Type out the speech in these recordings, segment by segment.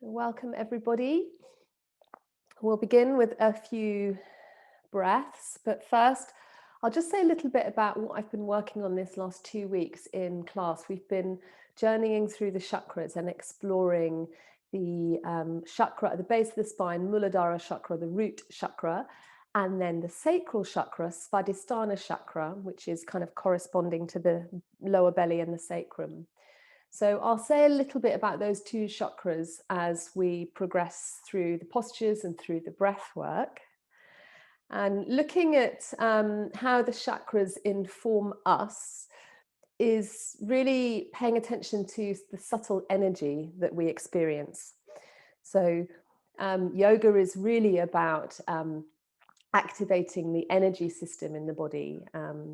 Welcome everybody. We'll begin with a few breaths, but first I'll just say a little bit about what I've been working on this last 2 weeks in class. We've been journeying through the chakras and exploring the chakra at the base of the spine, Muladhara chakra, the root chakra, and then the sacral chakra, Svadhistana chakra, which is kind of corresponding to the lower belly and the sacrum. So I'll say a little bit about those two chakras as we progress through the postures and through the breath work. And looking at how the chakras inform us is really paying attention to the subtle energy that we experience. So yoga is really about activating the energy system in the body,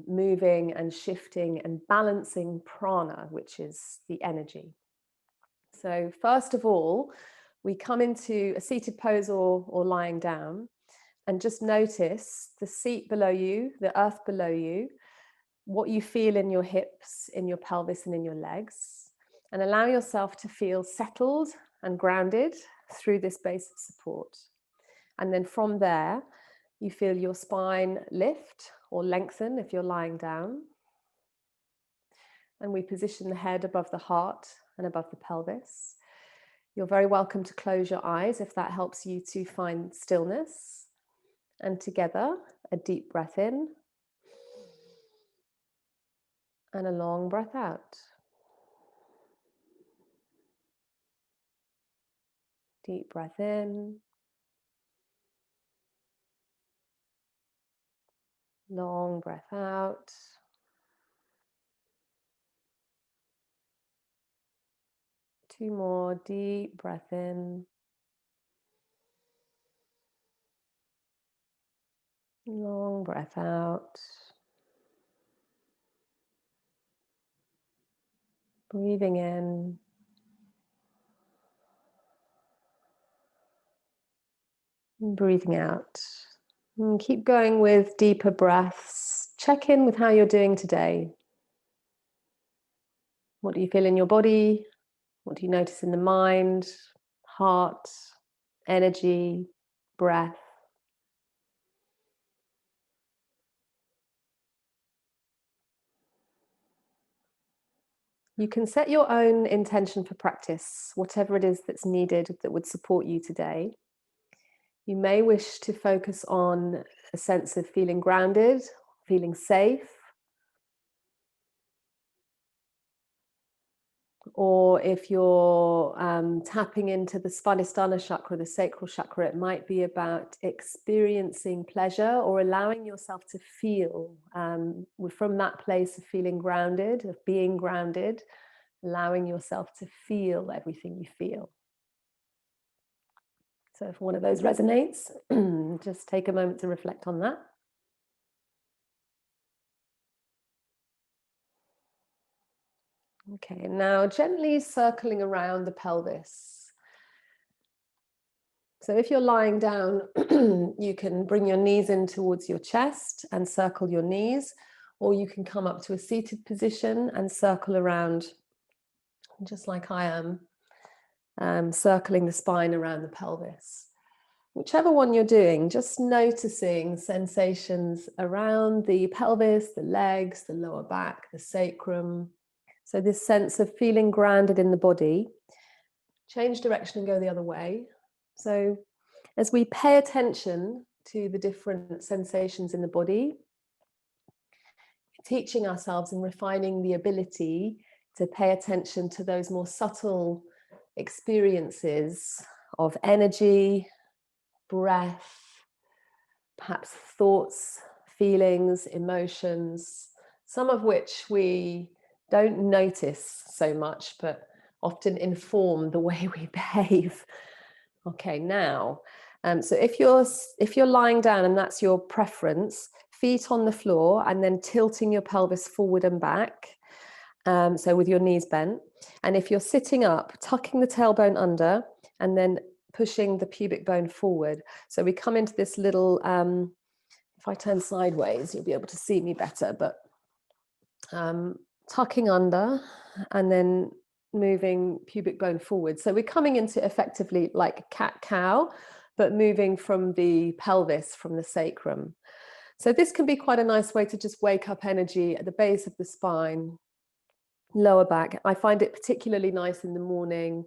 moving and shifting and balancing prana, which is the energy. So first of all, we come into a seated pose or lying down, and just notice the seat below you, the earth below you, what you feel in your hips, in your pelvis and in your legs, and allow yourself to feel settled and grounded through this base of support. And then from there, you feel your spine lift or lengthen if you're lying down. And we position the head above the heart and above the pelvis. You're very welcome to close your eyes if that helps you to find stillness. And together, a deep breath in and a long breath out. Deep breath in. Long breath out. Two more, deep breath in. Long breath out. Breathing in. And breathing out. And keep going with deeper breaths. Check in with how you're doing today. What do you feel in your body? What do you notice in the mind, heart, energy, breath? You can set your own intention for practice, whatever it is that's needed that would support you today. You may wish to focus on a sense of feeling grounded, feeling safe, or if you're tapping into the Svadhistana chakra, the sacral chakra, it might be about experiencing pleasure or allowing yourself to feel from that place of feeling grounded, of being grounded, allowing yourself to feel everything you feel. So if one of those resonates, just take a moment to reflect on that. Okay, now gently circling around the pelvis. So if you're lying down, you can bring your knees in towards your chest and circle your knees, or you can come up to a seated position and circle around, just like I am, circling the spine around the pelvis. Whichever one you're doing, just noticing sensations around the pelvis, the legs, the lower back, the sacrum. So this sense of feeling grounded in the body. Change direction and go the other way. So as we pay attention to the different sensations in the body, teaching ourselves and refining the ability to pay attention to those more subtle experiences of energy, breath, perhaps thoughts, feelings, emotions, some of which we don't notice so much, but often inform the way we behave. Okay, now, so if you're lying down and that's your preference, feet on the floor and then tilting your pelvis forward and back, so with your knees bent. And if you're sitting up, tucking the tailbone under and then pushing the pubic bone forward. So we come into this little, if I turn sideways, you'll be able to see me better, but tucking under and then moving pubic bone forward. So we're coming into effectively like cat-cow, but moving from the pelvis, from the sacrum. So this can be quite a nice way to just wake up energy at the base of the spine, lower back. I find it particularly nice in the morning.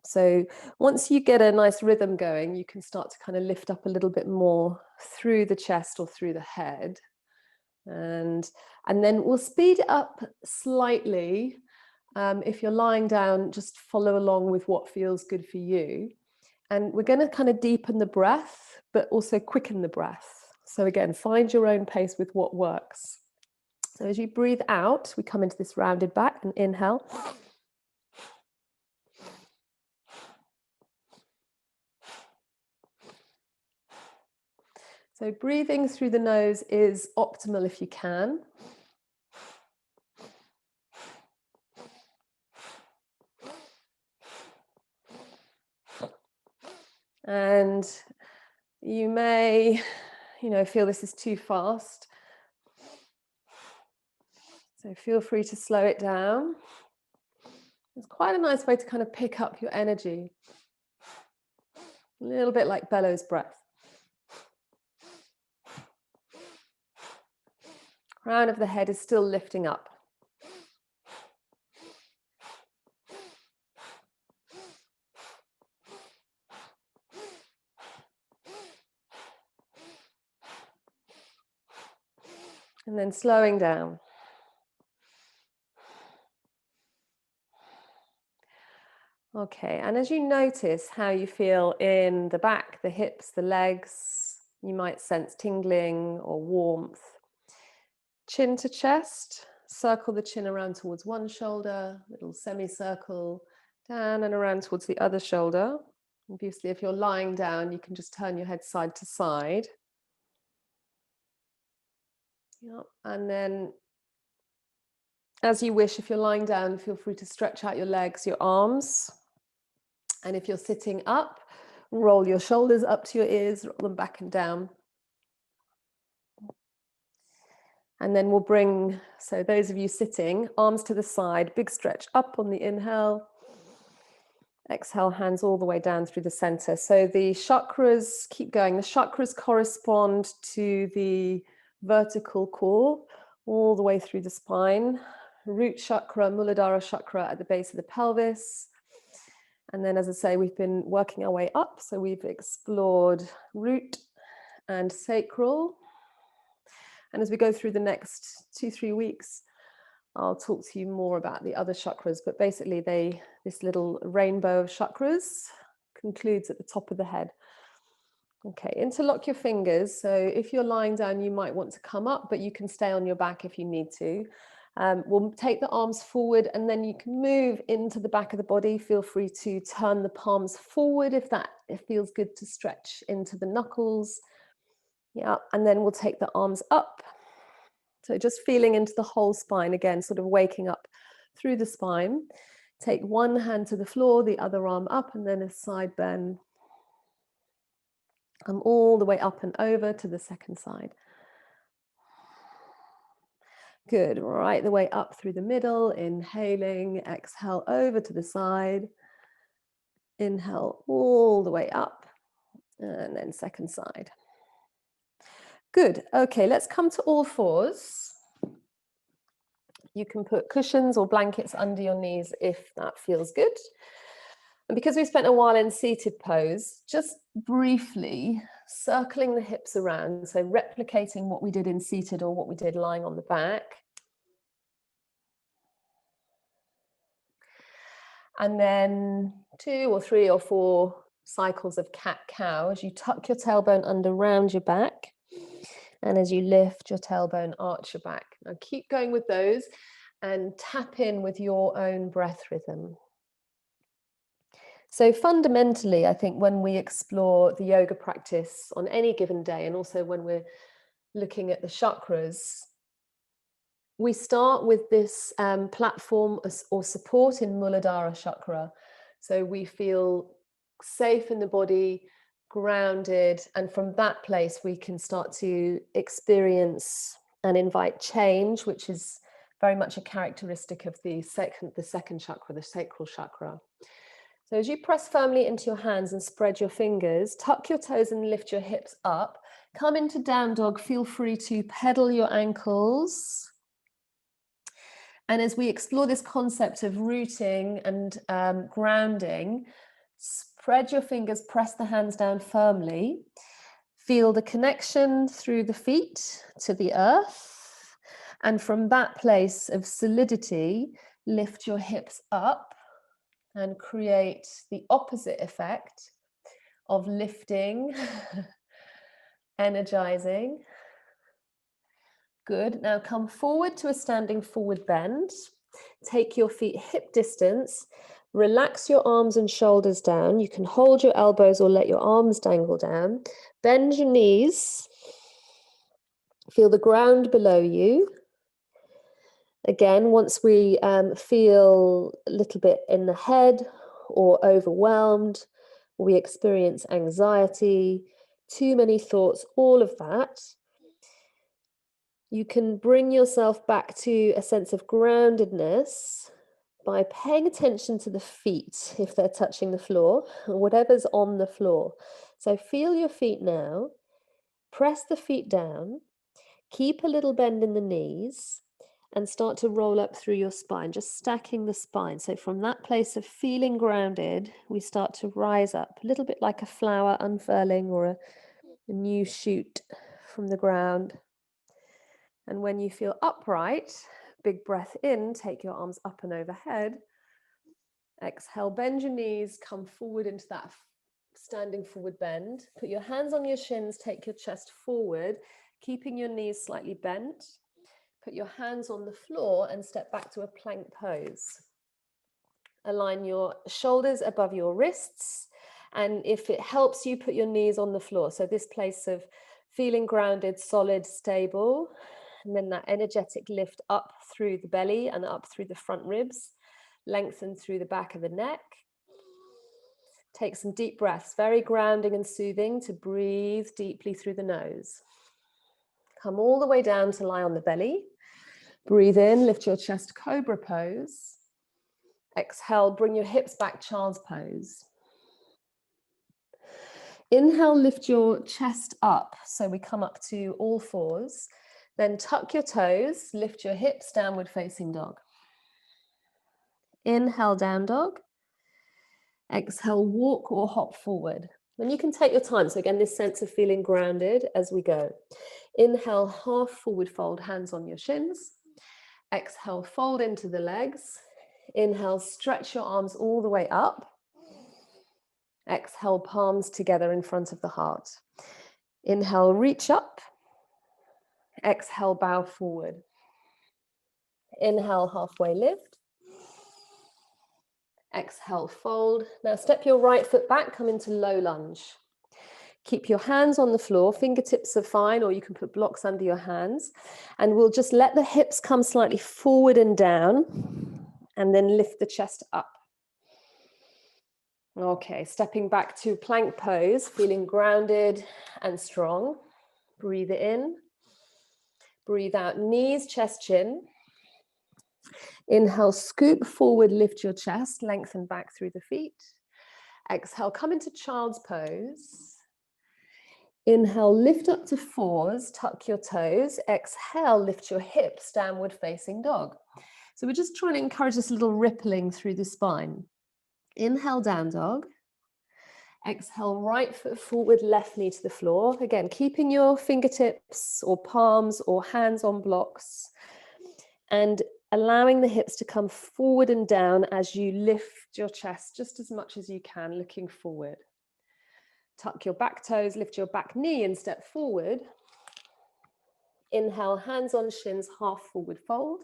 So once you get a nice rhythm going, you can start to kind of lift up a little bit more through the chest or through the head. And then we'll speed it up slightly. If you're lying down, just follow along with what feels good for you. And we're going to kind of deepen the breath, but also quicken the breath. So again, find your own pace with what works. So as you breathe out, we come into this rounded back and inhale. So breathing through the nose is optimal if you can. And you may, feel this is too fast. So feel free to slow it down. It's quite a nice way to kind of pick up your energy. A little bit like bellows breath. Crown of the head is still lifting up. And then slowing down. Okay, and as you notice how you feel in the back, the hips, the legs, you might sense tingling or warmth. Chin to chest, circle the chin around towards one shoulder, little semicircle, down and around towards the other shoulder. Obviously, if you're lying down, you can just turn your head side to side. Yep. And then, as you wish, if you're lying down, feel free to stretch out your legs, your arms. And if you're sitting up, roll your shoulders up to your ears, roll them back and down. And then we'll bring, so those of you sitting, arms to the side, big stretch up on the inhale. Exhale, hands all the way down through the center. So the chakras, keep going. The chakras correspond to the vertical core, all the way through the spine. Root chakra, Muladhara chakra at the base of the pelvis. And then, as I say, we've been working our way up. So we've explored root and sacral. And as we go through the next 2-3 weeks, I'll talk to you more about the other chakras, but basically this little rainbow of chakras concludes at the top of the head. Okay, interlock your fingers. So if you're lying down, you might want to come up, but you can stay on your back if you need to. We'll take the arms forward and then you can move into the back of the body. Feel free to turn the palms forward if it feels good to stretch into the knuckles. Yeah, and then we'll take the arms up. So just feeling into the whole spine again, sort of waking up through the spine. Take one hand to the floor, the other arm up, and then a side bend. Come all the way up and over to the second side. Good, right the way up through the middle, inhaling, exhale over to the side. Inhale all the way up, and then second side. Good, okay, let's come to all fours. You can put cushions or blankets under your knees if that feels good. And because we spent a while in seated pose, just briefly circling the hips around, so replicating what we did in seated or what we did lying on the back. And then 2 or 3 or 4 cycles of cat-cow as you tuck your tailbone under round your back. And as you lift your tailbone, arch your back. Now keep going with those and tap in with your own breath rhythm. So fundamentally, I think when we explore the yoga practice on any given day, and also when we're looking at the chakras, we start with this platform or support in Muladhara chakra. So we feel safe in the body, grounded, and from that place we can start to experience and invite change, which is very much a characteristic of the second chakra, the sacral chakra. So as you press firmly into your hands and spread your fingers, tuck your toes and lift your hips up. Come into down dog. Feel free to pedal your ankles. And as we explore this concept of rooting and grounding, spread your fingers, press the hands down firmly. Feel the connection through the feet to the earth. And from that place of solidity, lift your hips up and create the opposite effect of lifting, energizing. Good. Now come forward to a standing forward bend. Take your feet hip distance. Relax your arms and shoulders down. You can hold your elbows or let your arms dangle down. Bend your knees. Feel the ground below you. Again, once we feel a little bit in the head or overwhelmed, we experience anxiety, too many thoughts, all of that, you can bring yourself back to a sense of groundedness by paying attention to the feet if they're touching the floor, whatever's on the floor. So feel your feet now, press the feet down, keep a little bend in the knees, and start to roll up through your spine, just stacking the spine. So from that place of feeling grounded, we start to rise up, a little bit like a flower unfurling or a new shoot from the ground. And when you feel upright, big breath in, take your arms up and overhead. Exhale, bend your knees, come forward into that standing forward bend. Put your hands on your shins, take your chest forward, keeping your knees slightly bent. Put your hands on the floor and step back to a plank pose. Align your shoulders above your wrists. And if it helps you, put your knees on the floor. So this place of feeling grounded, solid, stable. And then that energetic lift up through the belly and up through the front ribs. Lengthen through the back of the neck. Take some deep breaths, very grounding and soothing to breathe deeply through the nose. Come all the way down to lie on the belly. Breathe in, lift your chest, cobra pose. Exhale, bring your hips back, child's pose. Inhale, lift your chest up. So we come up to all fours. Then tuck your toes, lift your hips, downward facing dog. Inhale, down dog. Exhale, walk or hop forward. And you can take your time. So again, this sense of feeling grounded as we go. Inhale, half forward fold, hands on your shins. Exhale, fold into the legs. Inhale, stretch your arms all the way up. Exhale, palms together in front of the heart. Inhale, reach up. Exhale, bow forward. Inhale, halfway lift. Exhale, fold. Now step your right foot back, come into low lunge. Keep your hands on the floor, fingertips are fine, or you can put blocks under your hands. And we'll just let the hips come slightly forward and down, and then lift the chest up. Okay, stepping back to plank pose, feeling grounded and strong. Breathe in. Breathe out, knees, chest, chin. Inhale, scoop forward, lift your chest, lengthen back through the feet. Exhale, come into child's pose. Inhale, lift up to fours, tuck your toes. Exhale, lift your hips, downward facing dog. So we're just trying to encourage this little rippling through the spine. Inhale, down dog. Exhale, right foot forward, left knee to the floor. Again, keeping your fingertips or palms or hands on blocks and allowing the hips to come forward and down as you lift your chest just as much as you can, looking forward. Tuck your back toes, lift your back knee and step forward. Inhale, hands on shins, half forward fold.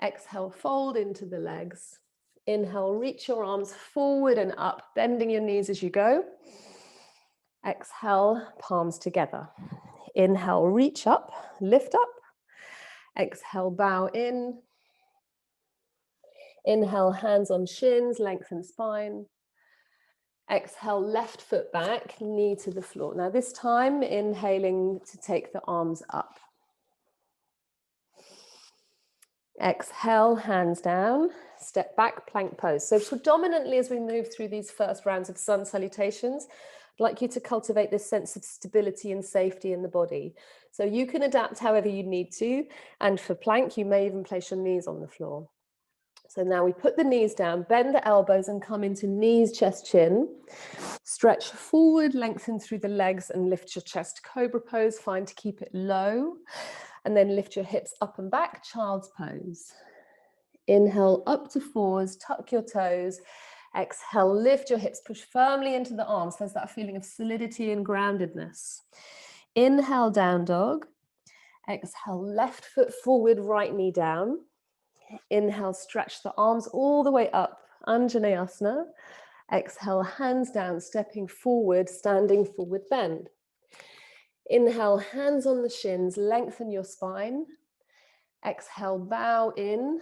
Exhale, fold into the legs. Inhale, reach your arms forward and up, bending your knees as you go. Exhale, palms together. Inhale, reach up, lift up. Exhale, bow in. Inhale, hands on shins, lengthen spine. Exhale, left foot back, knee to the floor. Now this time, inhaling to take the arms up. Exhale, hands down, step back, plank pose. So predominantly as we move through these first rounds of sun salutations, I'd like you to cultivate this sense of stability and safety in the body. So you can adapt however you need to. And for plank, you may even place your knees on the floor. So now we put the knees down, bend the elbows and come into knees, chest, chin. Stretch forward, lengthen through the legs and lift your chest. Cobra pose, find to keep it low. And then lift your hips up and back, child's pose. Inhale up to fours, tuck your toes. Exhale, lift your hips, push firmly into the arms. There's that feeling of solidity and groundedness. Inhale, down dog. Exhale, left foot forward, right knee down. Inhale, stretch the arms all the way up, Anjaneyasana. Exhale, hands down, stepping forward, standing forward bend. Inhale, hands on the shins, lengthen your spine. Exhale, bow in.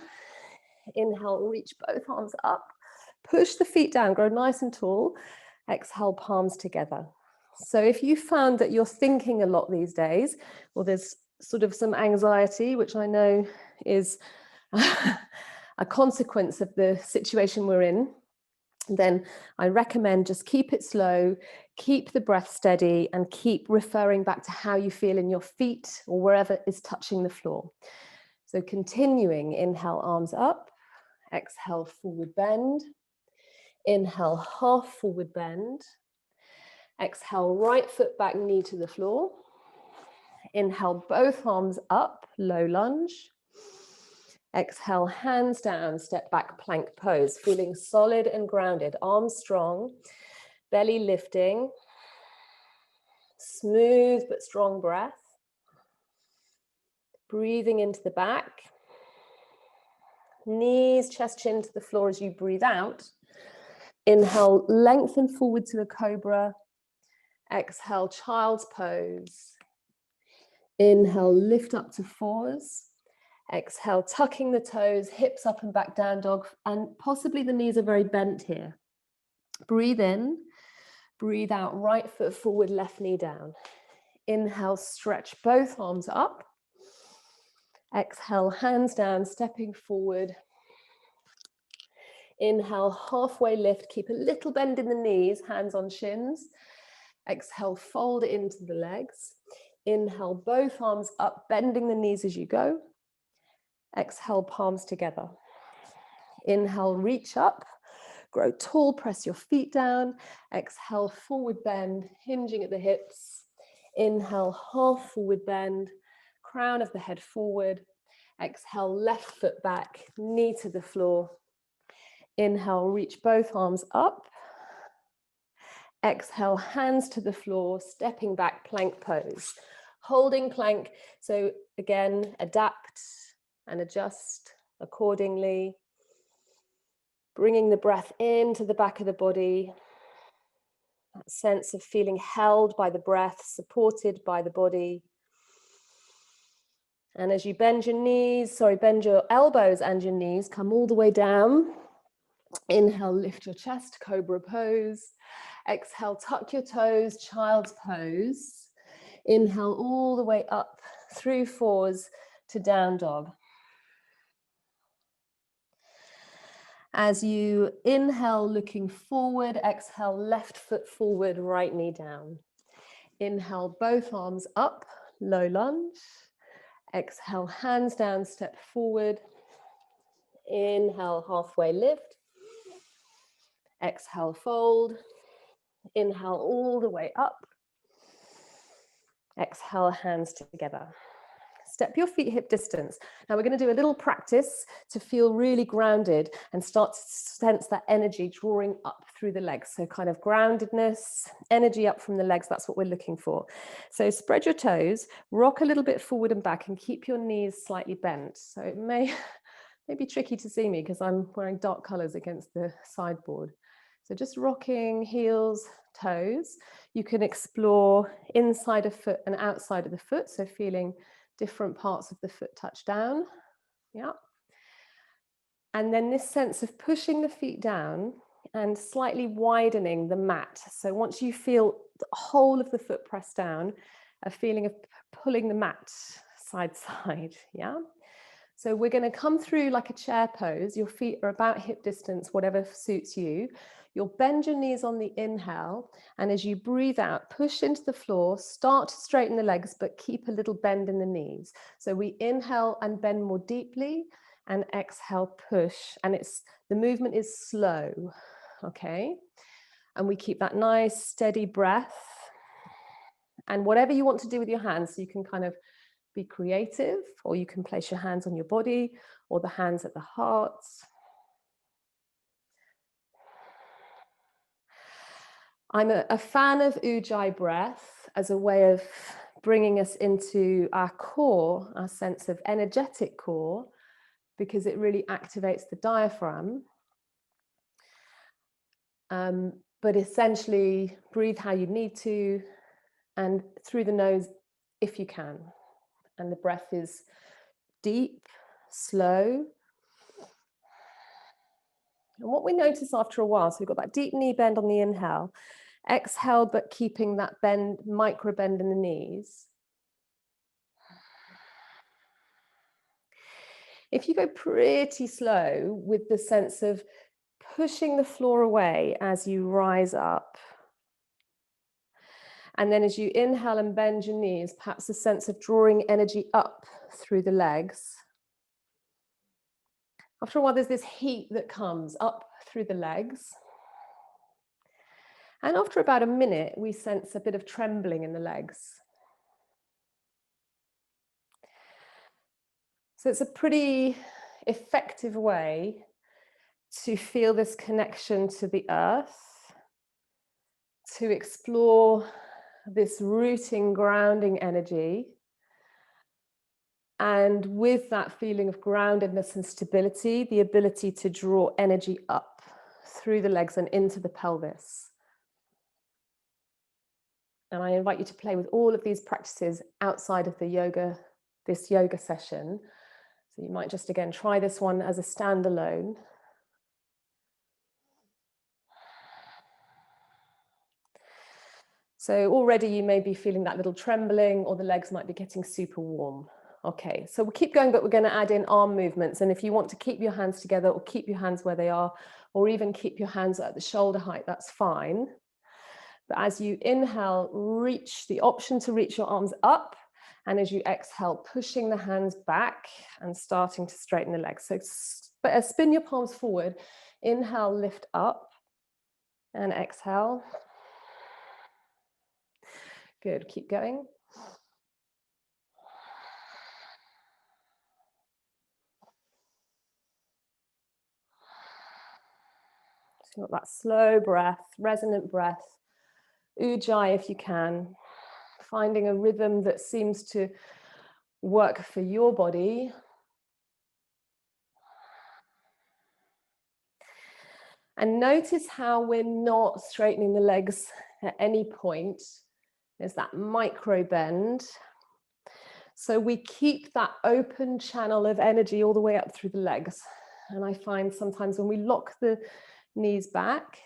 Inhale, reach both arms up. Push the feet down, grow nice and tall. Exhale, palms together. So if you found that you're thinking a lot these days, or there's sort of some anxiety, which I know is a consequence of the situation we're in, then I recommend just keep it slow, keep the breath steady, and keep referring back to how you feel in your feet or wherever is touching the floor. So continuing, inhale, arms up. Exhale, forward bend. Inhale, half forward bend. Exhale, right foot back, knee to the floor. Inhale, both arms up, low lunge. Exhale, hands down, step back, plank pose, feeling solid and grounded, arms strong, belly lifting, smooth but strong breath. Breathing into the back, knees, chest, chin to the floor as you breathe out. Inhale, lengthen forward to a cobra. Exhale, child's pose. Inhale, lift up to fours. Exhale, tucking the toes, hips up and back, down dog, and possibly the knees are very bent here. Breathe in, breathe out, right foot forward, left knee down. Inhale, stretch both arms up. Exhale, hands down, stepping forward. Inhale, halfway lift, keep a little bend in the knees, hands on shins. Exhale, fold it into the legs. Inhale, both arms up, bending the knees as you go. Exhale, palms together. Inhale, reach up, grow tall, press your feet down. Exhale, forward bend, hinging at the hips. Inhale, half forward bend, crown of the head forward. Exhale, left foot back, knee to the floor. Inhale, reach both arms up. Exhale, hands to the floor, stepping back, plank pose. Holding plank, so again, adapt and adjust accordingly. Bringing the breath into the back of the body. That sense of feeling held by the breath, supported by the body. And as you bend your elbows and your knees, come all the way down. Inhale, lift your chest, cobra pose. Exhale, tuck your toes, child's pose. Inhale all the way up through fours to down dog. As you inhale, looking forward, exhale, left foot forward, right knee down. Inhale, both arms up, low lunge. Exhale, hands down, step forward. Inhale, halfway lift. Exhale, fold. Inhale all the way up. Exhale, hands together. Step your feet hip distance. Now we're going to do a little practice to feel really grounded and start to sense that energy drawing up through the legs. So kind of groundedness, energy up from the legs, that's what we're looking for. So spread your toes, rock a little bit forward and back and keep your knees slightly bent. So it may be tricky to see me because I'm wearing dark colors against the sideboard. So just rocking heels, toes. You can explore inside a foot and outside of the foot. So feeling different parts of the foot touch down. Yeah. And then this sense of pushing the feet down and slightly widening the mat. So once you feel the whole of the foot pressed down, a feeling of pulling the mat side to side. Yeah. So we're going to come through like a chair pose. Your feet are about hip distance, whatever suits you. You'll bend your knees on the inhale, and as you breathe out, push into the floor, start to straighten the legs, but keep a little bend in the knees. So we inhale and bend more deeply, and exhale, push, and the movement is slow, okay? And we keep that nice, steady breath. And whatever you want to do with your hands, so you can kind of be creative, or you can place your hands on your body, or the hands at the heart. I'm a fan of Ujjayi breath as a way of bringing us into our core, our sense of energetic core, because it really activates the diaphragm. But essentially, breathe how you need to, and through the nose if you can. And the breath is deep, slow. And what we notice after a while, so we've got that deep knee bend on the inhale, exhale, but keeping that bend, micro bend in the knees. If you go pretty slow with the sense of pushing the floor away as you rise up, and then as you inhale and bend your knees, perhaps a sense of drawing energy up through the legs. After a while, there's this heat that comes up through the legs. And after about a minute, we sense a bit of trembling in the legs. So it's a pretty effective way to feel this connection to the earth, to explore this rooting, grounding energy. And with that feeling of groundedness and stability, the ability to draw energy up through the legs and into the pelvis. And I invite you to play with all of these practices outside of this yoga session. So you might just, again, try this one as a standalone. So already you may be feeling that little trembling, or the legs might be getting super warm. Okay, so we'll keep going, but we're going to add in arm movements. And if you want to keep your hands together, or keep your hands where they are, or even keep your hands at the shoulder height, that's fine. But as you inhale, reach the option to reach your arms up. And as you exhale, pushing the hands back and starting to straighten the legs. So spin your palms forward. Inhale, lift up, and exhale. Good, keep going. So you've got that slow breath, resonant breath. Ujjayi if you can. Finding a rhythm that seems to work for your body. And notice how we're not straightening the legs at any point. There's that micro bend. So we keep that open channel of energy all the way up through the legs. And I find sometimes when we lock the knees back,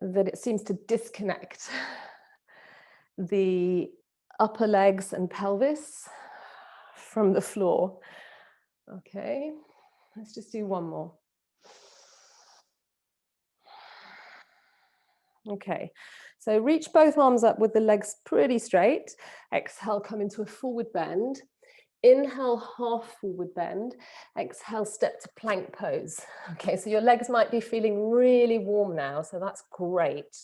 that it seems to disconnect the upper legs and pelvis from the floor. Okay, let's just do one more. Okay, so reach both arms up with the legs pretty straight. Exhale, come into a forward bend. Inhale, half forward bend. Exhale, step to plank pose. Okay, so your legs might be feeling really warm now, so that's great.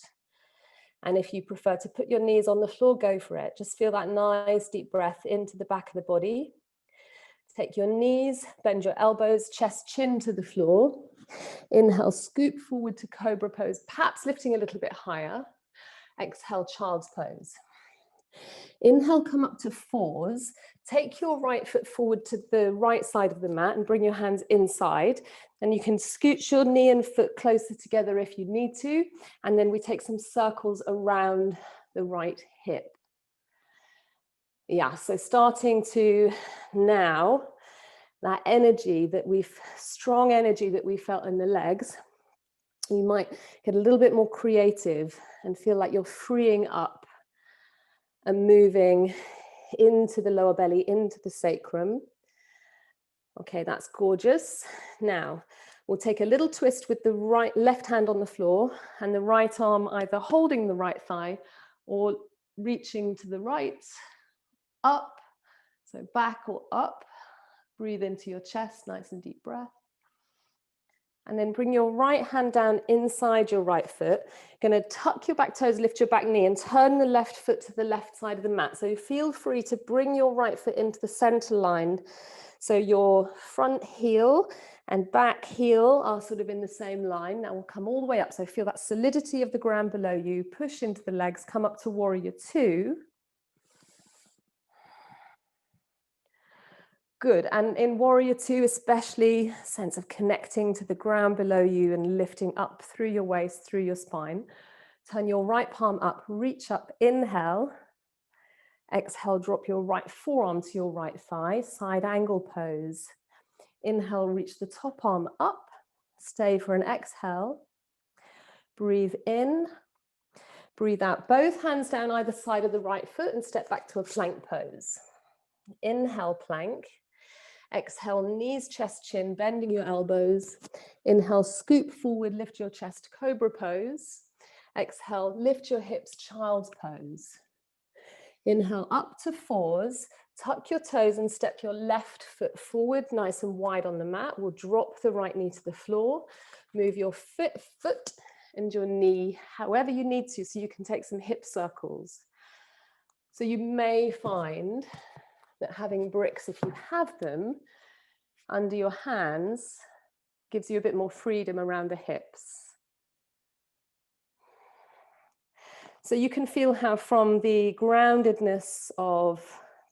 And if you prefer to put your knees on the floor, go for it. Just feel that nice deep breath into the back of the body. Take your knees, bend your elbows, chest, chin to the floor. Inhale, scoop forward to cobra pose, perhaps lifting a little bit higher. Exhale, child's pose. Inhale, come up to fours. Take your right foot forward to the right side of the mat and bring your hands inside. And you can scooch your knee and foot closer together if you need to. And then we take some circles around the right hip. Yeah, so starting to now, that energy that strong energy that we felt in the legs, you might get a little bit more creative and feel like you're freeing up and moving into the lower belly, into the sacrum. Okay, that's gorgeous. Now, we'll take a little twist with the left hand on the floor and the right arm either holding the right thigh or reaching to the right, up, so back or up. Breathe into your chest, nice and deep breath. And then bring your right hand down inside your right foot. Going to tuck your back toes, lift your back knee and turn the left foot to the left side of the mat. So feel free to bring your right foot into the center line. So your front heel and back heel are sort of in the same line. Now we'll come all the way up. So feel that solidity of the ground below you. Push into the legs, come up to warrior two. Good, and in warrior two, especially sense of connecting to the ground below you and lifting up through your waist, through your spine. Turn your right palm up, reach up, inhale. Exhale, drop your right forearm to your right thigh, side angle pose. Inhale, reach the top arm up, stay for an exhale. Breathe in, breathe out, both hands down either side of the right foot and step back to a plank pose. Inhale, plank. Exhale, knees, chest, chin, bending your elbows. Inhale, scoop forward, lift your chest, cobra pose. Exhale, lift your hips, child's pose. Inhale, up to fours, tuck your toes and step your left foot forward, nice and wide on the mat. We'll drop the right knee to the floor. Move your foot and your knee however you need to, so you can take some hip circles. So you may find that having bricks, if you have them, under your hands gives you a bit more freedom around the hips. So you can feel how from the groundedness of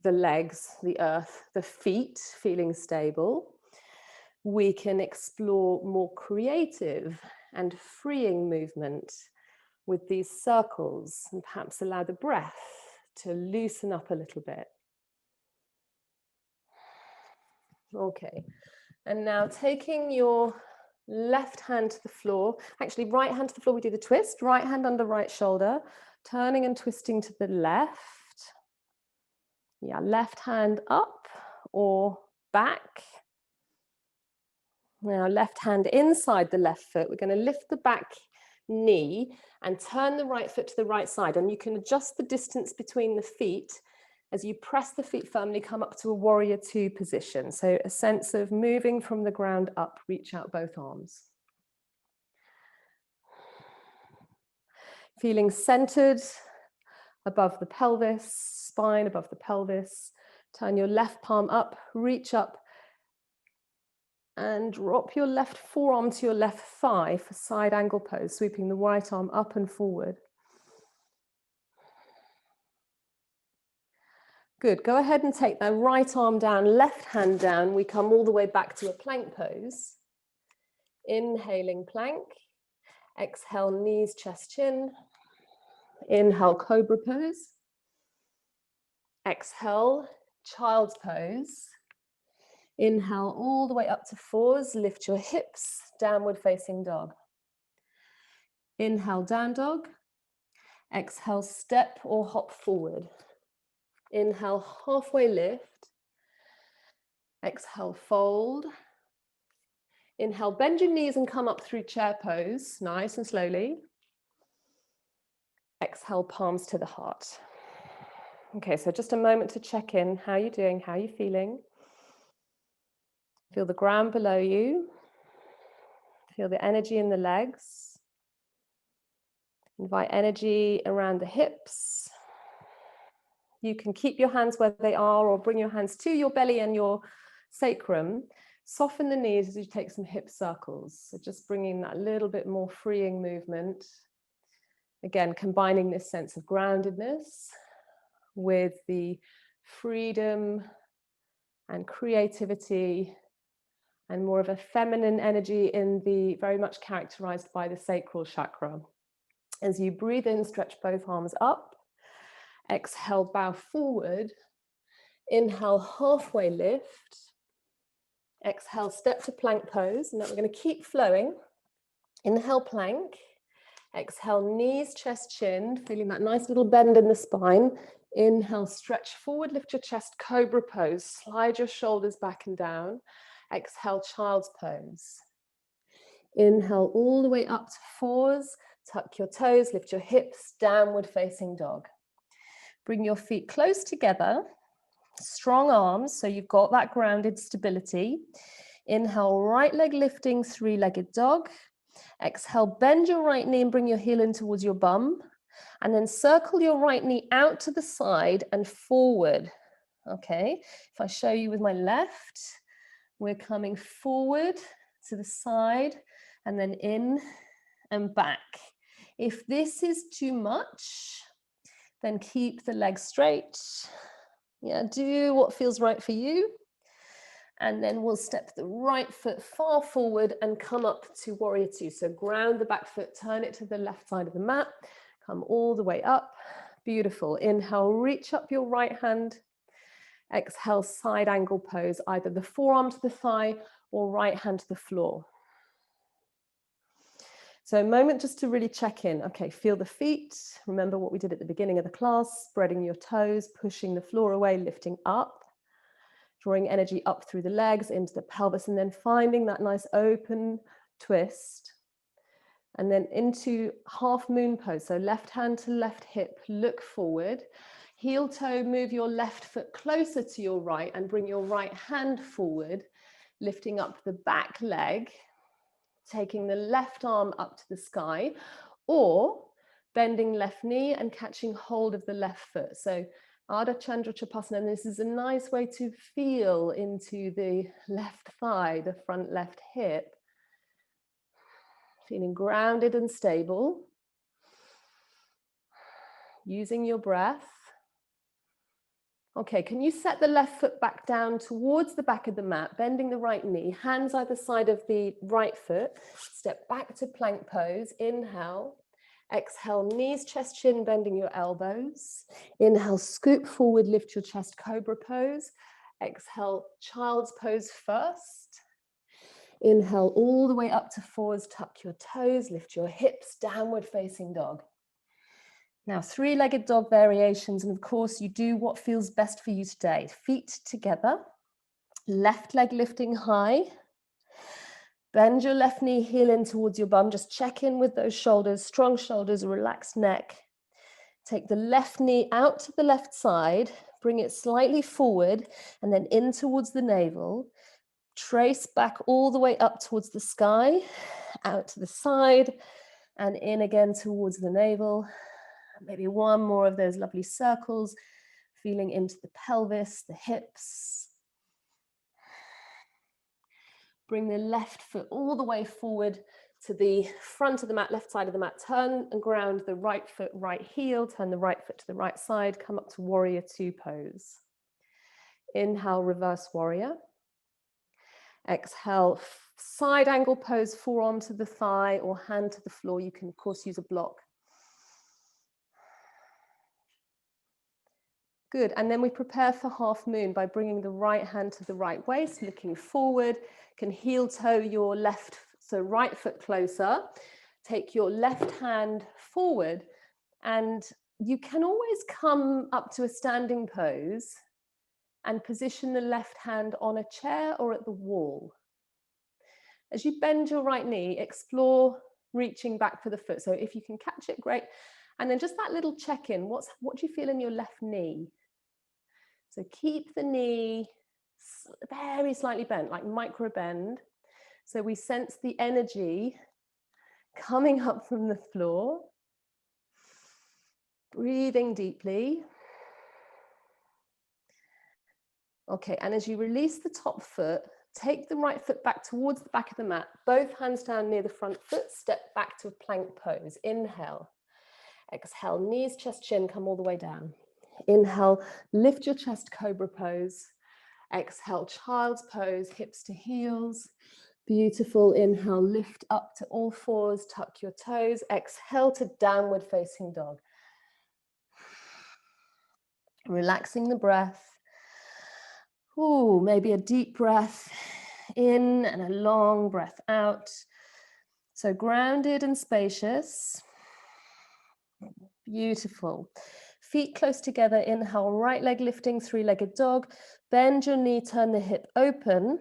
the legs, the earth, the feet feeling stable, we can explore more creative and freeing movement with these circles and perhaps allow the breath to loosen up a little bit. Okay, and now taking your left hand to the floor, actually right hand to the floor, we do the twist, right hand under right shoulder, turning and twisting to the left. Yeah, left hand up or back. Now left hand inside the left foot, we're going to lift the back knee and turn the right foot to the right side, and you can adjust the distance between the feet. As you press the feet firmly, come up to a warrior two position. So a sense of moving from the ground up, reach out both arms. Feeling centered above the pelvis, spine above the pelvis. Turn your left palm up, reach up, and drop your left forearm to your left thigh for side angle pose, sweeping the right arm up and forward. Good, go ahead and take that right arm down, left hand down. We come all the way back to a plank pose. Inhaling plank. Exhale, knees, chest, chin. Inhale, cobra pose. Exhale, child's pose. Inhale all the way up to fours. Lift your hips, downward facing dog. Inhale, down dog. Exhale, step or hop forward. Inhale, halfway lift. Exhale, fold. Inhale, bend your knees and come up through chair pose, nice and slowly. Exhale, palms to the heart. Okay, so just a moment to check in. How are you doing? How are you feeling? Feel the ground below you. Feel the energy in the legs. Invite energy around the hips. You can keep your hands where they are or bring your hands to your belly and your sacrum. Soften the knees as you take some hip circles. So just bringing that little bit more freeing movement. Again, combining this sense of groundedness with the freedom and creativity and more of a feminine energy in the very much characterized by the sacral chakra. As you breathe in, stretch both arms up. Exhale, bow forward. Inhale, halfway lift. Exhale, step to plank pose. Now we're going to keep flowing. Inhale, plank. Exhale, knees, chest, chin, feeling that nice little bend in the spine. Inhale, stretch forward, lift your chest, cobra pose. Slide your shoulders back and down. Exhale, child's pose. Inhale all the way up to fours. Tuck your toes, lift your hips, downward facing dog. Bring your feet close together. Strong arms, so you've got that grounded stability. Inhale, right leg lifting, three-legged dog. Exhale, bend your right knee and bring your heel in towards your bum. And then circle your right knee out to the side and forward. Okay, if I show you with my left, we're coming forward to the side and then in and back. If this is too much, then keep the legs straight. Yeah, do what feels right for you. And then we'll step the right foot far forward and come up to warrior two. So ground the back foot, turn it to the left side of the mat, come all the way up. Beautiful. Inhale, reach up your right hand. Exhale, side angle pose, either the forearm to the thigh or right hand to the floor. So a moment just to really check in. Okay, feel the feet. Remember what we did at the beginning of the class, spreading your toes, pushing the floor away, lifting up, drawing energy up through the legs into the pelvis, and then finding that nice open twist. And then into half moon pose. So left hand to left hip, look forward. Heel toe, move your left foot closer to your right and bring your right hand forward, lifting up the back leg, taking the left arm up to the sky, or bending left knee and catching hold of the left foot. So Ardha Chandra Chapasana, and this is a nice way to feel into the left thigh, the front left hip. Feeling grounded and stable. Using your breath. Okay, can you set the left foot back down towards the back of the mat, bending the right knee, hands either side of the right foot, step back to plank pose, inhale, exhale, knees, chest, chin, bending your elbows, inhale, scoop forward, lift your chest, cobra pose, exhale, child's pose first, inhale all the way up to fours, tuck your toes, lift your hips, downward facing dog. Now, three-legged dog variations, and of course you do what feels best for you today. Feet together, left leg lifting high, bend your left knee, heel in towards your bum, just check in with those shoulders, strong shoulders, relaxed neck. Take the left knee out to the left side, bring it slightly forward, and then in towards the navel. Trace back all the way up towards the sky, out to the side, and in again towards the navel. Maybe one more of those lovely circles, feeling into the pelvis, the hips. Bring the left foot all the way forward to the front of the mat, left side of the mat. Turn and ground the right foot, right heel. Turn the right foot to the right side. Come up to warrior two pose. Inhale, reverse warrior. Exhale, side angle pose, forearm to the thigh or hand to the floor. You can, of course, use a block. Good, and then we prepare for half moon by bringing the right hand to the right waist, looking forward, can heel toe your left, so right foot closer, take your left hand forward, and you can always come up to a standing pose and position the left hand on a chair or at the wall. As you bend your right knee, explore reaching back for the foot, so if you can catch it, great. And then just that little check-in, what do you feel in your left knee? So keep the knee very slightly bent, like micro bend. So we sense the energy coming up from the floor. Breathing deeply. Okay, and as you release the top foot, take the right foot back towards the back of the mat. Both hands down near the front foot. Step back to a plank pose. Inhale. Exhale, knees, chest, chin, come all the way down. Inhale, lift your chest, cobra pose. Exhale, child's pose, hips to heels. Beautiful. Inhale, lift up to all fours, tuck your toes. Exhale to downward facing dog. Relaxing the breath. Ooh, maybe a deep breath in and a long breath out. So grounded and spacious. Beautiful. Feet close together, inhale, right leg lifting, three-legged dog. Bend your knee, turn the hip open.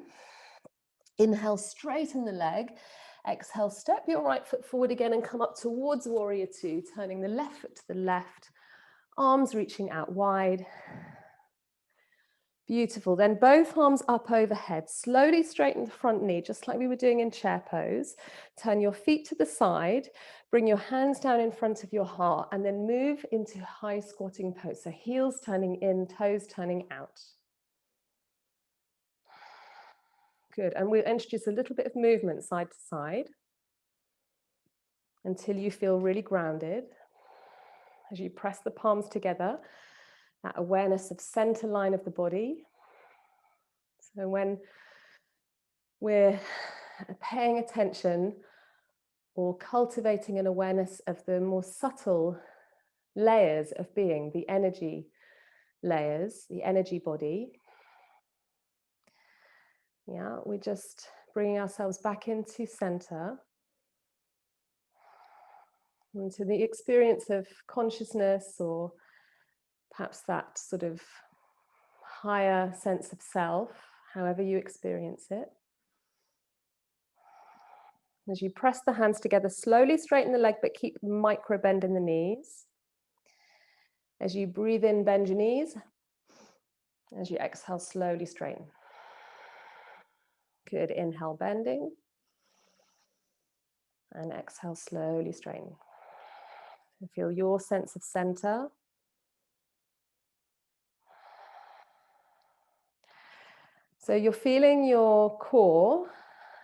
Inhale, straighten the leg. Exhale, step your right foot forward again and come up towards warrior two, turning the left foot to the left, arms reaching out wide. Beautiful. Then both arms up overhead. Slowly straighten the front knee, just like we were doing in chair pose. Turn your feet to the side. Bring your hands down in front of your heart and then move into high squatting pose. So heels turning in, toes turning out. Good. And we'll introduce a little bit of movement side to side until you feel really grounded. As you press the palms together, that awareness of center line of the body. So when we're paying attention or cultivating an awareness of the more subtle layers of being, the energy layers, the energy body, yeah, we're just bringing ourselves back into center, into the experience of consciousness, or perhaps that sort of higher sense of self, however you experience it. As you press the hands together, slowly straighten the leg, but keep micro bend in the knees. As you breathe in, bend your knees. As you exhale, slowly straighten. Good. Inhale, bending. And exhale, slowly straighten. Feel your sense of center. So you're feeling your core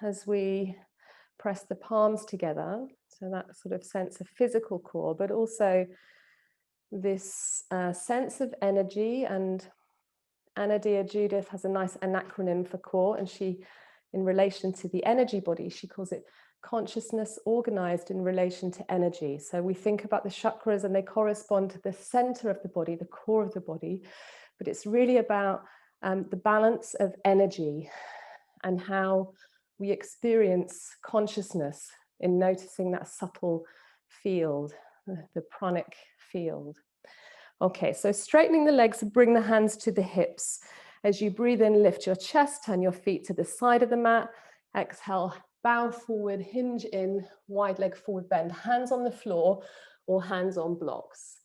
as we press the palms together. So that sort of sense of physical core, but also this sense of energy. And Anna Dear Judith has a nice acronym for core, and she, in relation to the energy body, she calls it consciousness organized in relation to energy. So we think about the chakras and they correspond to the center of the body, the core of the body, but it's really about the balance of energy and how we experience consciousness in noticing that subtle field, the pranic field. Okay, so straightening the legs, bring the hands to the hips. As you breathe in, lift your chest, turn your feet to the side of the mat. Exhale, bow forward, hinge in, wide leg forward bend, hands on the floor or hands on blocks.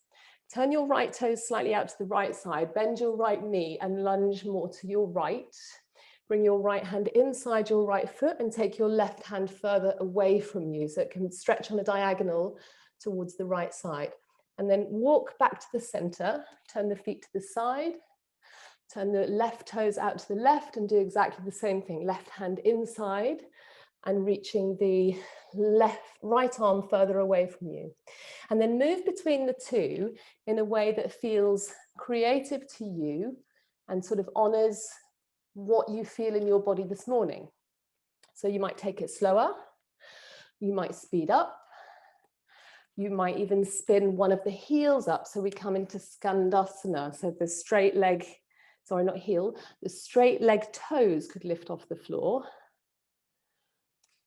Turn your right toes slightly out to the right side, bend your right knee and lunge more to your right. Bring your right hand inside your right foot and take your left hand further away from you so it can stretch on a diagonal towards the right side. And then walk back to the center, turn the feet to the side, turn the left toes out to the left and do exactly the same thing. Left hand inside and reaching the right arm further away from you. And then move between the two in a way that feels creative to you and sort of honors what you feel in your body this morning. So you might take it slower, you might speed up, you might even spin one of the heels up. So we come into Skandasana. So the straight leg, sorry, not heel, the straight leg toes could lift off the floor.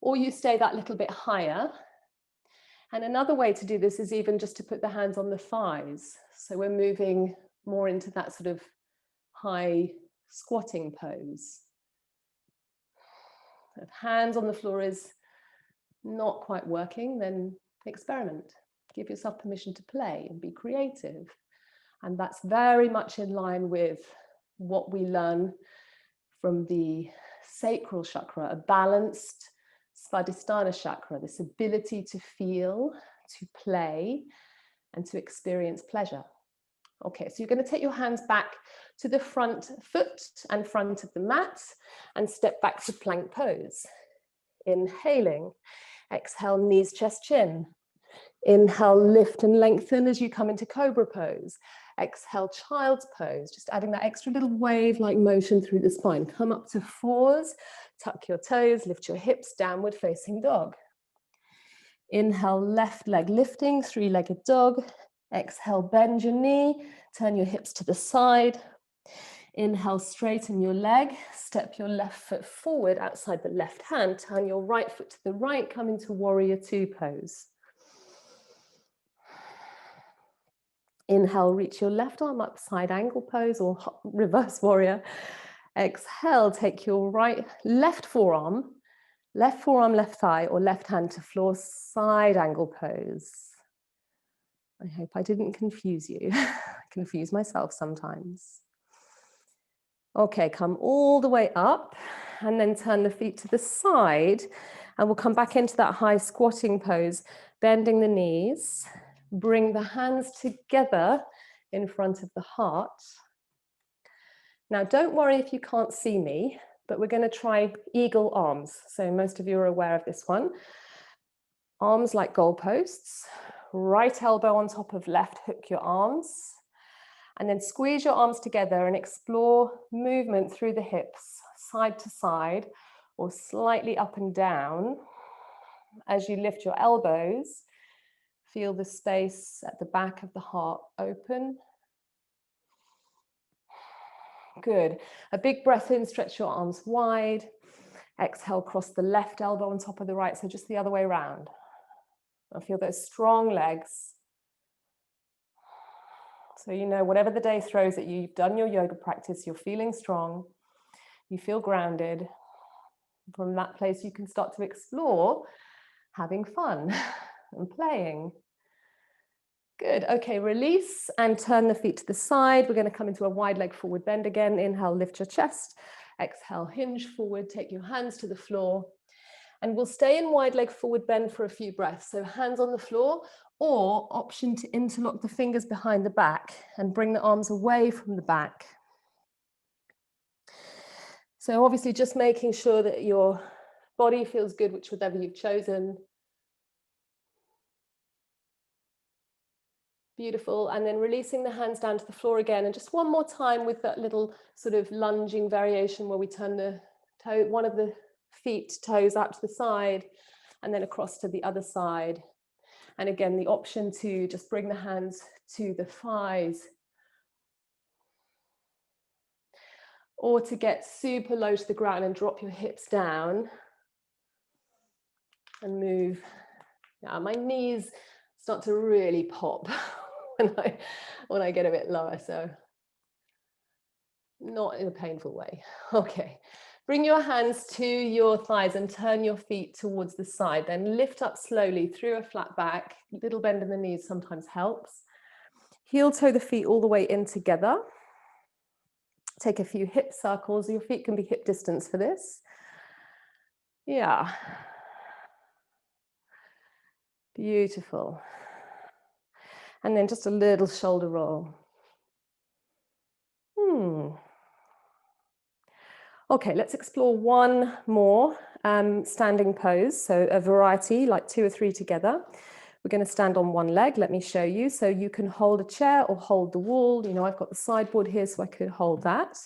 Or you stay that little bit higher. And another way to do this is even just to put the hands on the thighs. So we're moving more into that sort of high squatting pose. If hands on the floor is not quite working, then experiment. Give yourself permission to play and be creative. And that's very much in line with what we learn from the sacral chakra, a balanced Svadhistana chakra, this ability to feel, to play, and to experience pleasure. Okay, so you're going to take your hands back to the front foot and front of the mat and step back to plank pose. Inhaling, exhale, knees, chest, chin. Inhale, lift and lengthen as you come into cobra pose. Exhale, child's pose, just adding that extra little wave-like motion through the spine. Come up to fours, tuck your toes, lift your hips, downward facing dog. Inhale, left leg lifting, three-legged dog. Exhale, bend your knee, turn your hips to the side. Inhale, straighten your leg, step your left foot forward outside the left hand, turn your right foot to the right, come into warrior two pose. Inhale, reach your left arm up, side angle pose or reverse warrior. Exhale, take your left forearm Left forearm, left thigh, or left hand to floor, side angle pose. I hope I didn't confuse you. I confuse myself sometimes. Okay, come all the way up and then turn the feet to the side, and we'll come back into that high squatting pose, bending the knees. Bring the hands together in front of the heart. Now, don't worry if you can't see me, but we're going to try eagle arms. So most of you are aware of this one. Arms like goalposts, right elbow on top of left, hook your arms, and then squeeze your arms together and explore movement through the hips, side to side, or slightly up and down. As you lift your elbows, feel the space at the back of the heart open. Good. A big breath in, stretch your arms wide. Exhale, cross the left elbow on top of the right, so just the other way around. I feel those strong legs. So you know, whatever the day throws at you, you've done your yoga practice, you're feeling strong, you feel grounded. From that place, you can start to explore having fun and playing. Good. Okay, release and turn the feet to the side. We're going to come into a wide leg forward bend again. Inhale, lift your chest. Exhale, hinge forward, take your hands to the floor. And we'll stay in wide leg forward bend for a few breaths. So hands on the floor, or option to interlock the fingers behind the back and bring the arms away from the back. So obviously just making sure that your body feels good, whichever you've chosen. Beautiful. And then releasing the hands down to the floor again. And just one more time with that little sort of lunging variation where we turn the toe, one of the feet, toes out to the side and then across to the other side. And again, the option to just bring the hands to the thighs, or to get super low to the ground and drop your hips down and move. Now my knees start to really pop when I get a bit lower, so not in a painful way. Okay, bring your hands to your thighs and turn your feet towards the side. Then lift up slowly through a flat back. Little bend in the knees sometimes helps. Heel toe the feet all the way in together. Take a few hip circles. Your feet can be hip distance for this. Yeah. Beautiful. And then just a little shoulder roll. Okay, let's explore one more standing pose. So a variety, like 2 or 3 together. We're going to stand on one leg. Let me show you. So you can hold a chair or hold the wall. You know, I've got the sideboard here, so I could hold that.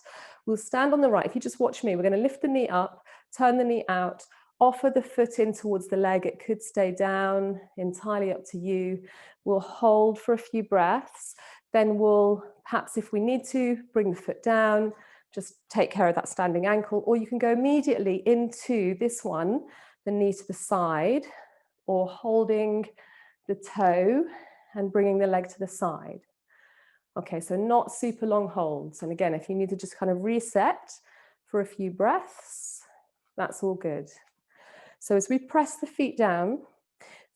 We'll stand on the right. If you just watch me, we're going to lift the knee up, turn the knee out, offer the foot in towards the leg. It could stay down, entirely up to you. We'll hold for a few breaths. Then we'll, perhaps if we need to, bring the foot down, just take care of that standing ankle, or you can go immediately into this one, the knee to the side, or holding the toe and bringing the leg to the side. Okay, so not super long holds. And again, if you need to just kind of reset for a few breaths, that's all good. So as we press the feet down,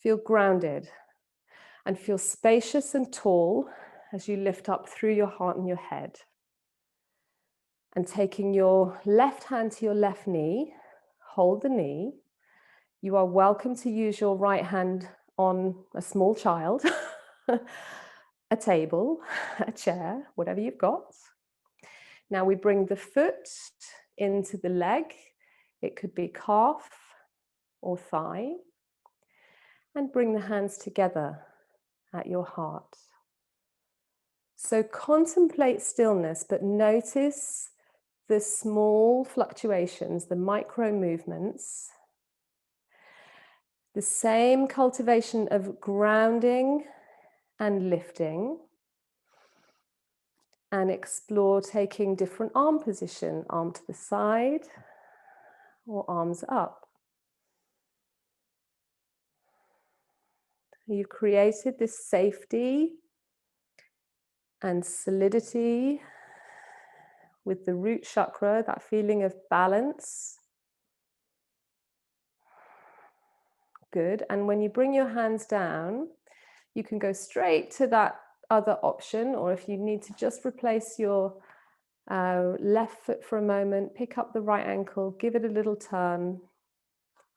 feel grounded and feel spacious and tall as you lift up through your heart and your head. And taking your left hand to your left knee, hold the knee. You are welcome to use your right hand on a small child, a table, a chair, whatever you've got. Now we bring the foot into the leg. It could be calf or thigh. And bring the hands together at your heart. So contemplate stillness, but notice the small fluctuations, the micro movements. The same cultivation of grounding and lifting, and explore taking different arm position, arm to the side or arms up. You've created this safety and solidity with the root chakra, that feeling of balance. Good. And when you bring your hands down, you can go straight to that other option, or if you need to just replace your left foot for a moment, pick up the right ankle, give it a little turn,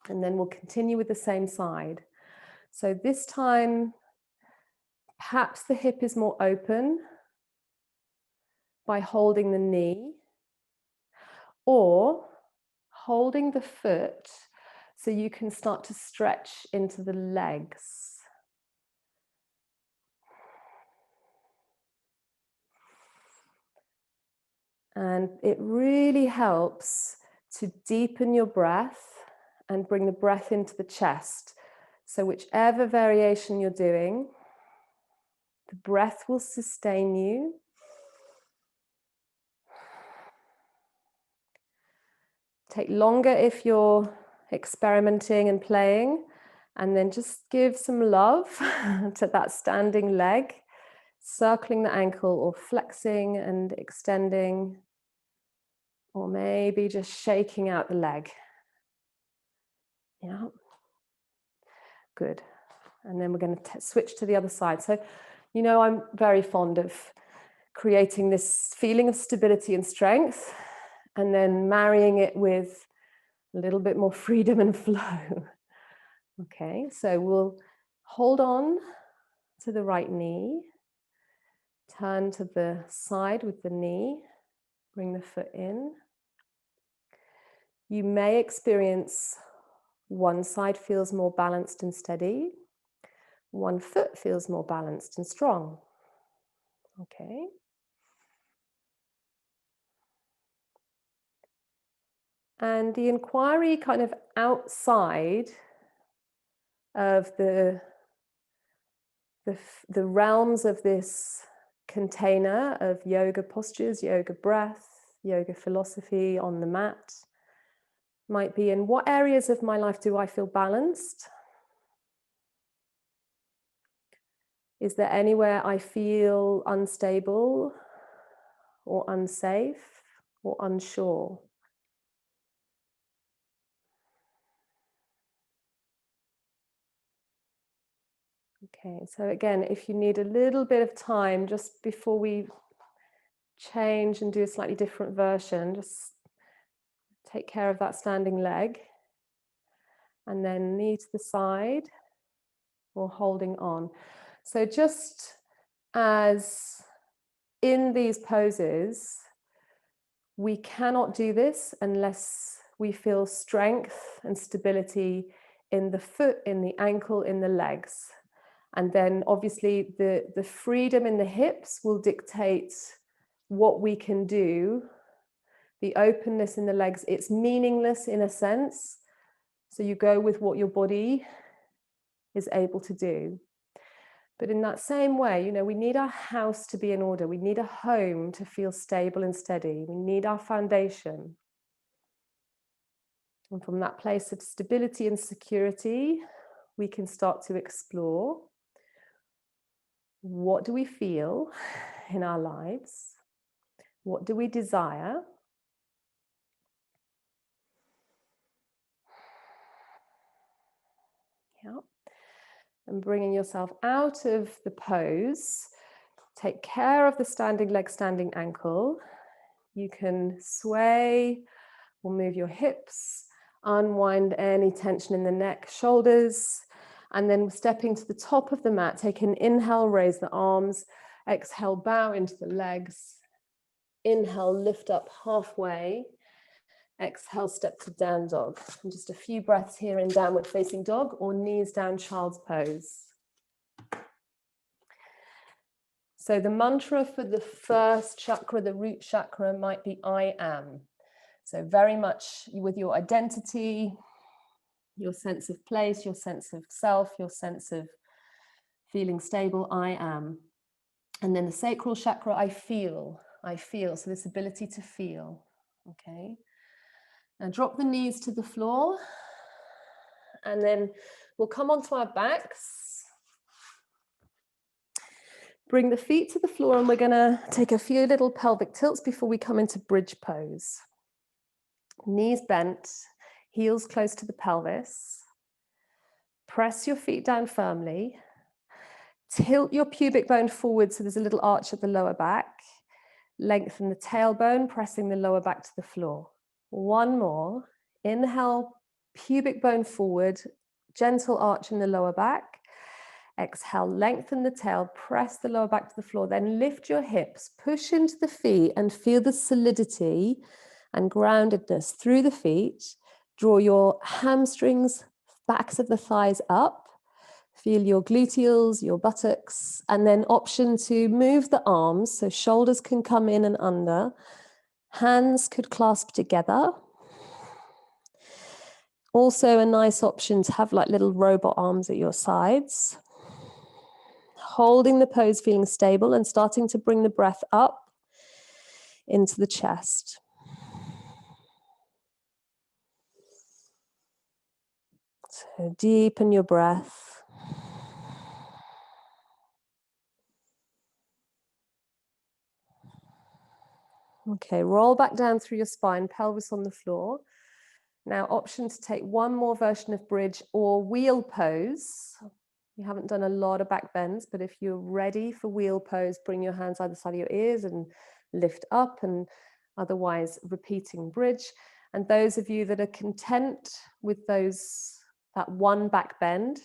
and then we'll continue with the same side. So this time, perhaps the hip is more open by holding the knee, or holding the foot so you can start to stretch into the legs. And it really helps to deepen your breath and bring the breath into the chest. So whichever variation you're doing, the breath will sustain you. Take longer if you're experimenting and playing, and then just give some love to that standing leg, circling the ankle or flexing and extending, or maybe just shaking out the leg. Yeah. Good. And then we're going to switch to the other side. So, you know, I'm very fond of creating this feeling of stability and strength, and then marrying it with a little bit more freedom and flow. Okay, so we'll hold on to the right knee, turn to the side with the knee, bring the foot in. You may experience one side feels more balanced and steady, one foot feels more balanced and strong. Okay. And the inquiry kind of outside of the realms of this container of yoga postures, yoga breath, yoga philosophy on the mat might be in what areas of my life do I feel balanced? Is there anywhere I feel unstable or unsafe or unsure? Okay, so again, if you need a little bit of time just before we change and do a slightly different version, just take care of that standing leg, and then knee to the side or holding on. So just as in these poses, we cannot do this unless we feel strength and stability in the foot, in the ankle, in the legs. And then obviously the freedom in the hips will dictate what we can do. The openness in the legs, it's meaningless in a sense. So you go with what your body is able to do. But in that same way, you know, we need our house to be in order. We need a home to feel stable and steady. We need our foundation. And from that place of stability and security, we can start to explore, what do we feel in our lives? What do we desire? Yeah. And bringing yourself out of the pose, take care of the standing leg, standing ankle. You can sway or move your hips, unwind any tension in the neck, shoulders, and then stepping to the top of the mat, take an inhale, raise the arms, exhale, bow into the legs, inhale, lift up halfway, exhale, step to down dog. And just a few breaths here in downward facing dog or knees down, child's pose. So the mantra for the first chakra, the root chakra, might be I am. So very much with your identity, your sense of place, your sense of self, your sense of feeling stable, I am. And then the sacral chakra, I feel. So this ability to feel, okay? Now drop the knees to the floor, and then we'll come onto our backs. Bring the feet to the floor, and we're gonna take a few little pelvic tilts before we come into bridge pose. Knees bent, heels close to the pelvis. Press your feet down firmly. Tilt your pubic bone forward so there's a little arch at the lower back. Lengthen the tailbone, pressing the lower back to the floor. One more. Inhale, pubic bone forward, gentle arch in the lower back. Exhale, lengthen the tail, press the lower back to the floor, then lift your hips, push into the feet and feel the solidity and groundedness through the feet. Draw your hamstrings, backs of the thighs up. Feel your gluteals, your buttocks, and then option to move the arms so shoulders can come in and under. Hands could clasp together. Also a nice option to have like little robot arms at your sides. Holding the pose, feeling stable and starting to bring the breath up into the chest. So deepen your breath. Okay, roll back down through your spine, pelvis on the floor. Now, option to take one more version of bridge or wheel pose. You haven't done a lot of back bends, but if you're ready for wheel pose, bring your hands either side of your ears and lift up, and otherwise repeating bridge. And those of you that are content with that one back bend,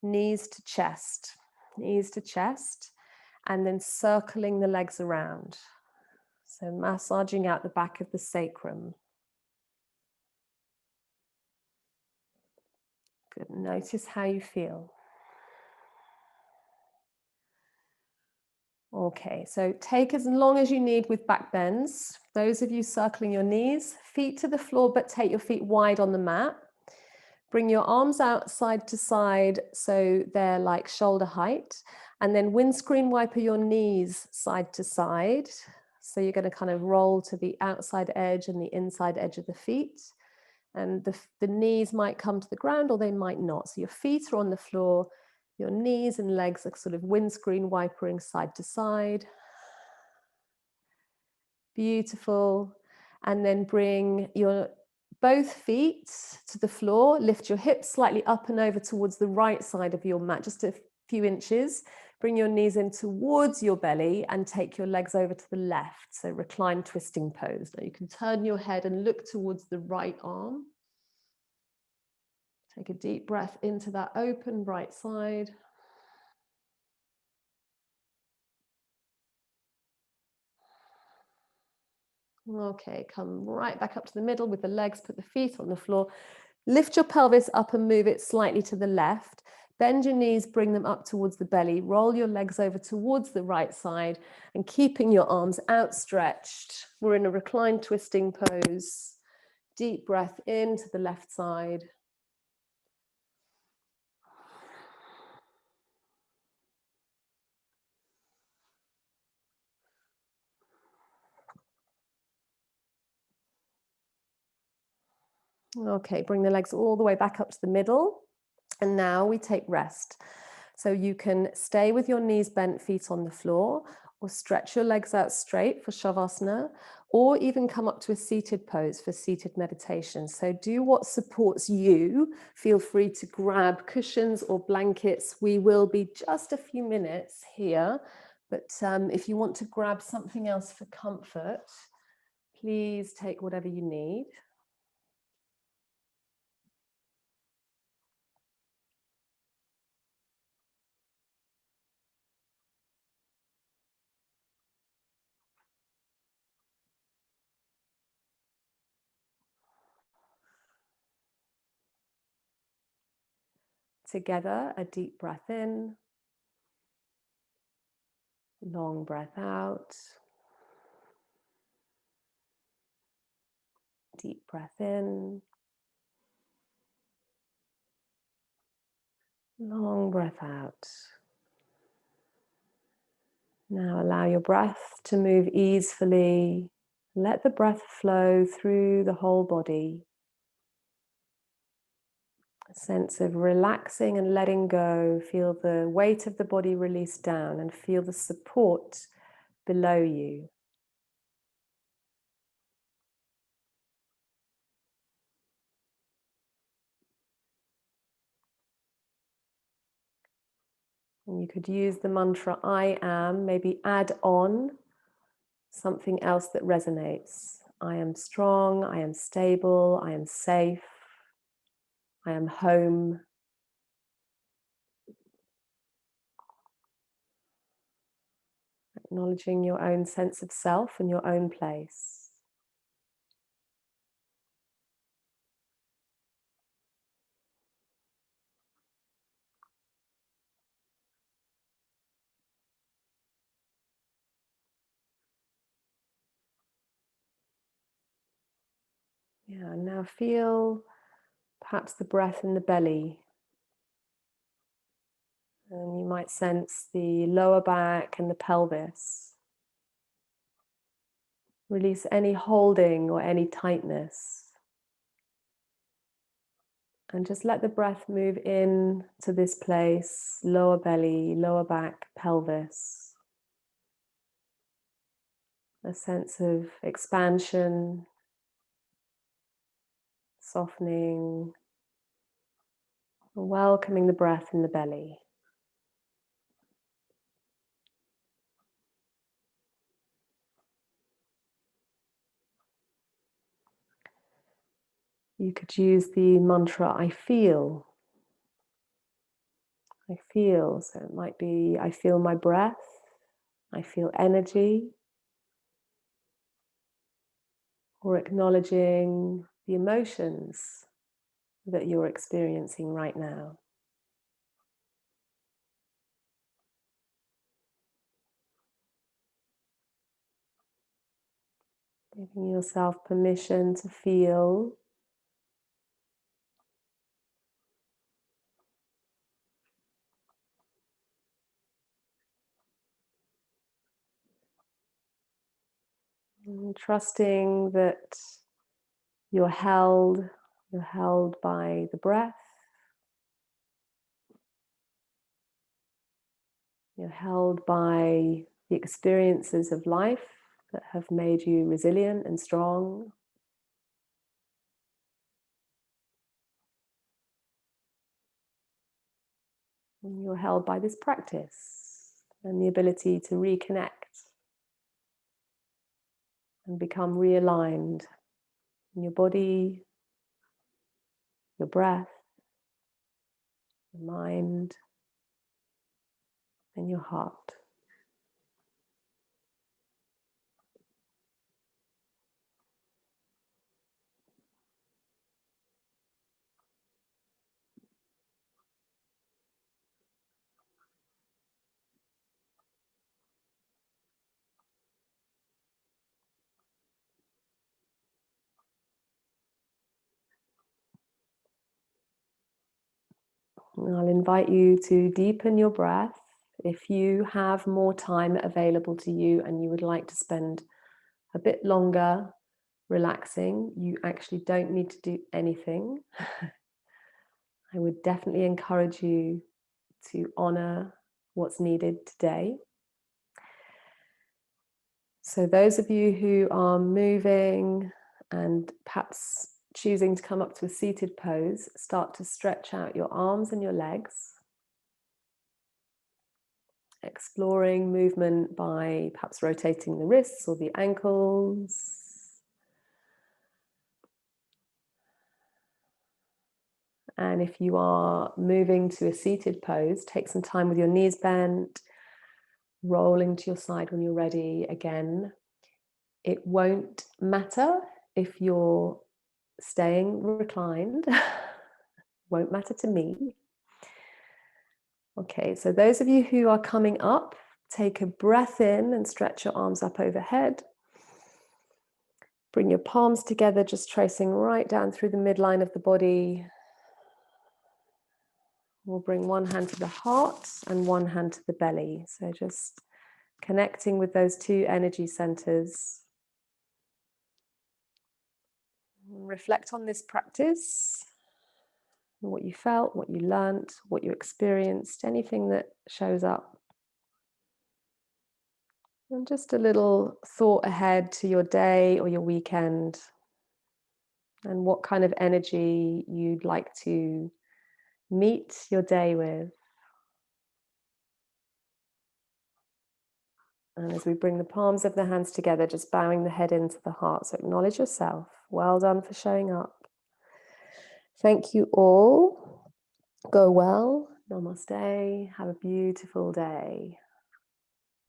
knees to chest, and then circling the legs around. So massaging out the back of the sacrum. Good. Notice how you feel. Okay, so take as long as you need with back bends. Those of you circling your knees, feet to the floor, but take your feet wide on the mat. Bring your arms out side to side so they're like shoulder height. And then windscreen wiper your knees side to side. So you're going to kind of roll to the outside edge and the inside edge of the feet. And the knees might come to the ground or they might not. So your feet are on the floor, your knees and legs are sort of windscreen wipering side to side. Beautiful. And then bring your both feet to the floor, lift your hips slightly up and over towards the right side of your mat, just a few inches. Bring your knees in towards your belly and take your legs over to the left. So recline twisting pose. Now you can turn your head and look towards the right arm. Take a deep breath into that open right side. Okay, come right back up to the middle with the legs, put the feet on the floor. Lift your pelvis up and move it slightly to the left. Bend your knees, bring them up towards the belly. Roll your legs over towards the right side and keeping your arms outstretched. We're in a reclined twisting pose. Deep breath into the left side. Okay, bring the legs all the way back up to the middle. And now we take rest. So you can stay with your knees bent, feet on the floor, or stretch your legs out straight for Shavasana, or even come up to a seated pose for seated meditation. So do what supports you. Feel free to grab cushions or blankets. We will be just a few minutes here, but if you want to grab something else for comfort, please take whatever you need. Together, a deep breath in, long breath out, deep breath in, long breath out. Now allow your breath to move easily. Let the breath flow through the whole body. A sense of relaxing and letting go. Feel the weight of the body release down and feel the support below you. And you could use the mantra I am, maybe add on something else that resonates. I am strong, I am stable, I am safe, I am home. Acknowledging your own sense of self and your own place. Yeah, now feel perhaps the breath in the belly. And you might sense the lower back and the pelvis. Release any holding or any tightness. And just let the breath move in to this place, lower belly, lower back, pelvis. A sense of expansion, softening, welcoming the breath in the belly. You could use the mantra, I feel. I feel. So it might be, I feel my breath. I feel energy. Or acknowledging the emotions that you're experiencing right now. Giving yourself permission to feel. And trusting that you're held by the breath. You're held by the experiences of life that have made you resilient and strong. And you're held by this practice and the ability to reconnect and become realigned in your body, your breath, your mind, and your heart. And I'll invite you to deepen your breath. If you have more time available to you and you would like to spend a bit longer relaxing, you actually don't need to do anything. I would definitely encourage you to honor what's needed today. So those of you who are moving and perhaps choosing to come up to a seated pose, start to stretch out your arms and your legs, exploring movement by perhaps rotating the wrists or the ankles. And if you are moving to a seated pose, take some time with your knees bent, rolling to your side when you're ready again. It won't matter if you're staying reclined. Won't matter to me. Okay, so those of you who are coming up, take a breath in and stretch your arms up overhead. Bring your palms together, just tracing right down through the midline of the body. We'll bring one hand to the heart and one hand to the belly. So just connecting with those two energy centers. Reflect on this practice, what you felt, what you learnt, what you experienced, anything that shows up. And just a little thought ahead to your day or your weekend, and what kind of energy you'd like to meet your day with. And as we bring the palms of the hands together, just bowing the head into the heart. So acknowledge yourself. Well done for showing up. Thank you all. Go well. Namaste. Have a beautiful day.